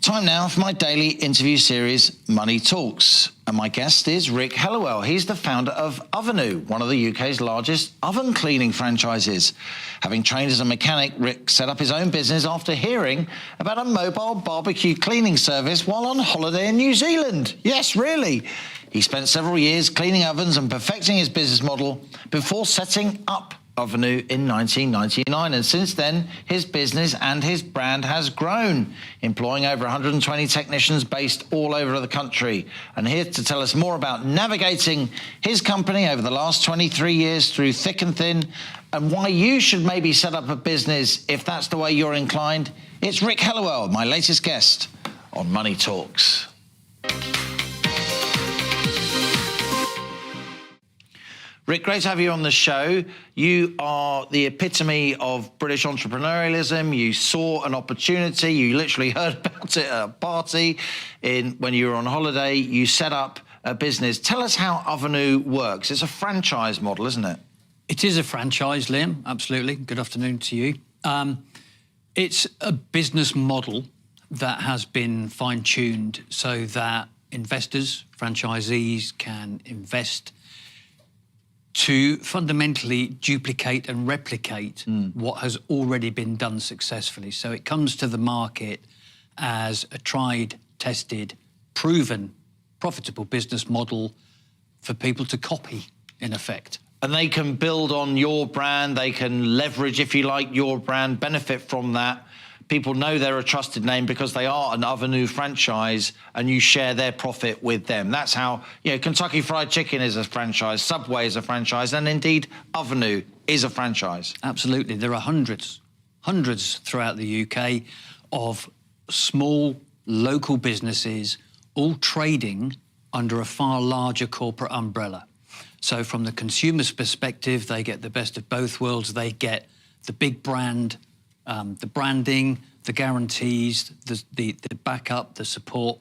Time now for my daily interview series, Money Talks. And my guest is Rick Hellewell. He's the founder of Ovenoo, one of the UK's largest oven cleaning franchises. Having trained as a mechanic, Rick set up his own business after hearing about a mobile barbecue cleaning service while on holiday in New Zealand. Yes, really. He spent several years cleaning ovens and perfecting his business model before setting up Ovenoo in 1999, and since then his business and his brand has grown, employing over 120 technicians based all over the country. And here to tell us more about navigating his company over the last 23 years through thick and thin, and why you should maybe set up a business if that's the way you're inclined, it's Rick Hellewell, my latest guest on Money Talks. Rick, great to have you on the show. You are the epitome of British entrepreneurialism. You saw an opportunity. You literally heard about it at a party when you were on holiday. You set up a business. Tell us how Ovenoo works. It's a franchise model, isn't it? It is a franchise, Liam, absolutely. Good afternoon to you. It's a business model that has been fine-tuned so that investors, franchisees can invest to fundamentally duplicate and replicate what has already been done successfully. So it comes to the market as a tried, tested, proven, profitable business model for people to copy, in effect. And they can build on your brand, they can leverage, if you like, your brand, benefit from that. People know they're a trusted name because they are an Ovenoo franchise and you share their profit with them. That's how, Kentucky Fried Chicken is a franchise, Subway is a franchise, and indeed Ovenoo is a franchise. Absolutely. There are hundreds throughout the UK of small local businesses all trading under a far larger corporate umbrella. So from the consumer's perspective, they get the best of both worlds. They get the big brand, the branding, the guarantees, the backup, the support,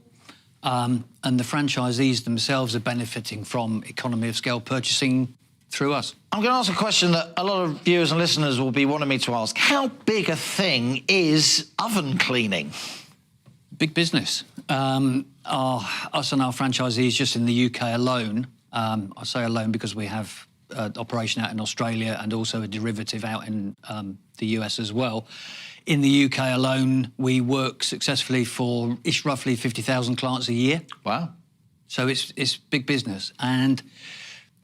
and the franchisees themselves are benefiting from economy of scale purchasing through us. I'm going to ask a question that a lot of viewers and listeners will be wanting me to ask. How big a thing is oven cleaning? Big business. Us and our franchisees just in the UK alone, I say alone because we have operation out in Australia and also a derivative out in the US as well. In the UK alone, we work successfully for roughly 50,000 clients a year. Wow. So it's big business and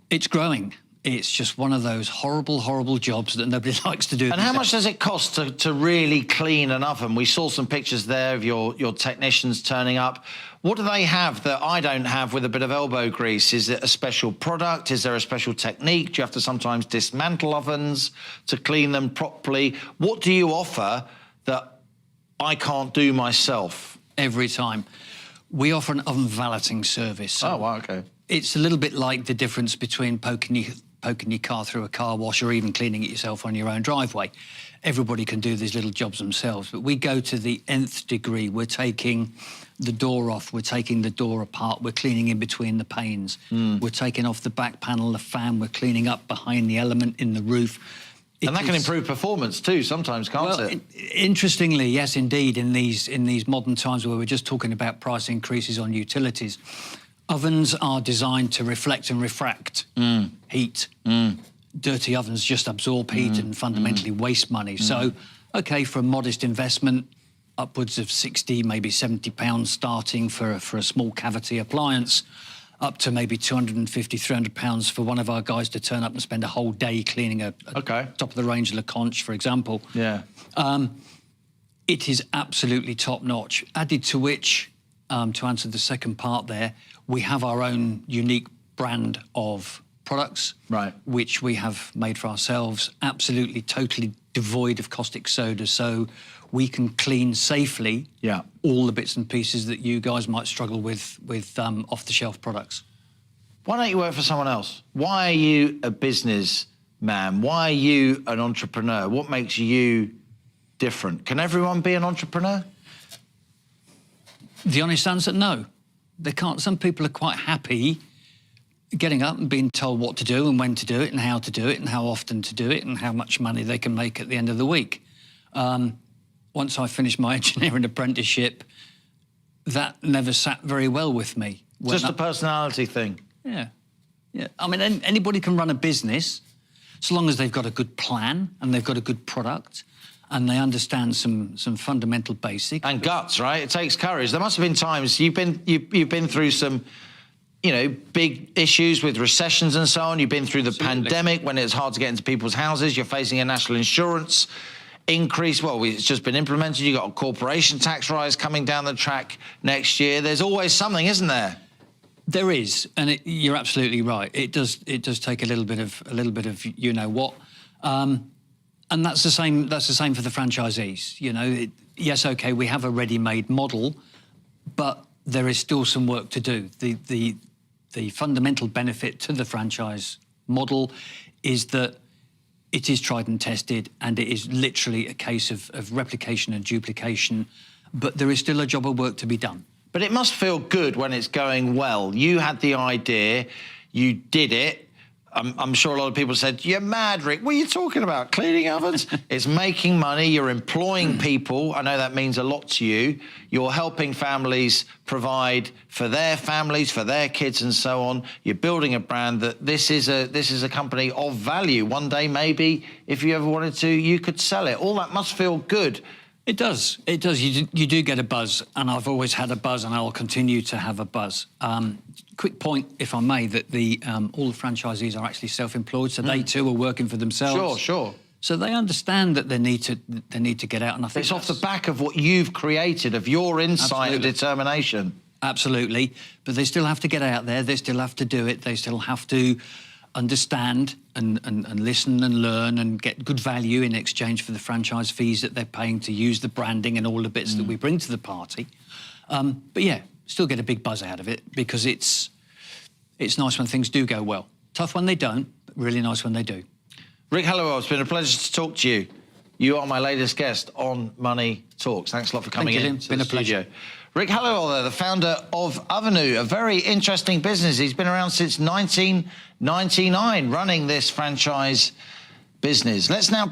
it's growing. It's just one of those horrible jobs that nobody likes to do. And how much does it cost to really clean an oven? We saw some pictures there of your technicians turning up. What do they have that I don't have with a bit of elbow grease? Is it a special product? Is there a special technique? Do you have to sometimes dismantle ovens to clean them properly? What do you offer that I can't do myself? Every time. We offer an oven valeting service. So oh, wow, okay. It's a little bit like the difference between poking your car through a car wash or even cleaning it yourself on your own driveway. Everybody can do these little jobs themselves, but we go to the nth degree. We're taking the door off, we're taking the door apart, we're cleaning in between the panes, we're taking off the back panel, the fan, we're cleaning up behind the element in the roof. And that can improve performance too, sometimes, can't it? Interestingly, yes, indeed, in these modern times where we're just talking about price increases on utilities, ovens are designed to reflect and refract heat. Dirty ovens just absorb heat and fundamentally waste money. So, okay, for a modest investment, upwards of 60, maybe £70 starting for a small cavity appliance, up to maybe £250, £300 for one of our guys to turn up and spend a whole day cleaning a top of the range Le Conche, for example. Yeah. It is absolutely top notch. Added to which, to answer the second part there, we have our own unique brand of products, right, which we have made for ourselves, absolutely, totally devoid of caustic soda, so we can clean safely all the bits and pieces that you guys might struggle with off-the-shelf products. Why don't you work for someone else? Why are you a businessman? Why are you an entrepreneur? What makes you different? Can everyone be an entrepreneur? The honest answer, no. They can't. Some people are quite happy getting up and being told what to do and when to do it and how to do it and how often to do it and how much money they can make at the end of the week. Once I finished my engineering apprenticeship, that never sat very well with me. Just a personality thing. Yeah. I mean, anybody can run a business so long as they've got a good plan and they've got a good product and they understand some fundamental basics. And guts, right? It takes courage. There must have been times you've been through some, big issues with recessions and so on. You've been through the pandemic when it's hard to get into people's houses. You're facing a national insurance increase. Well, it's just been implemented. You've got a corporation tax rise coming down the track next year. There's always something, isn't there? There is, and you're absolutely right. It does take a little bit of you know what, and that's the same for the franchisees. Yes, okay, we have a ready-made model, but there is still some work to do. The fundamental benefit to the franchise model is that it is tried and tested, and it is literally a case of replication and duplication, but there is still a job of work to be done. But it must feel good when it's going well. You had the idea, you did it. I'm sure a lot of people said, "You're mad, Rick. What are you talking about? Cleaning ovens?" It's making money. You're employing people. I know that means a lot to you. You're helping families provide for their families, for their kids, and so on. You're building a brand that this is a company of value. One day, maybe, if you ever wanted to, you could sell it. All that must feel good. It does. It does. You do get a buzz, and I've always had a buzz, and I'll continue to have a buzz. Quick point, if I may, that all the franchisees are actually self-employed, so they too are working for themselves. Sure. So they understand that they need to get out, and I think it's off the back of what you've created, of your insight and determination. Absolutely, but they still have to get out there. They still have to do it. They still have to understand and listen and learn and get good value in exchange for the franchise fees that they're paying to use the branding and all the bits that we bring to the party. But yeah, still get a big buzz out of it because it's nice when things do go well. Tough when they don't, but really nice when they do. Rick Hellewell, it's been a pleasure to talk to you. You are my latest guest on Money Talks. Thanks a lot for coming in. It's been a pleasure. Rick Hellewell, the founder of Avenue, a very interesting business. He's been around since 1999, running this franchise business. Let's now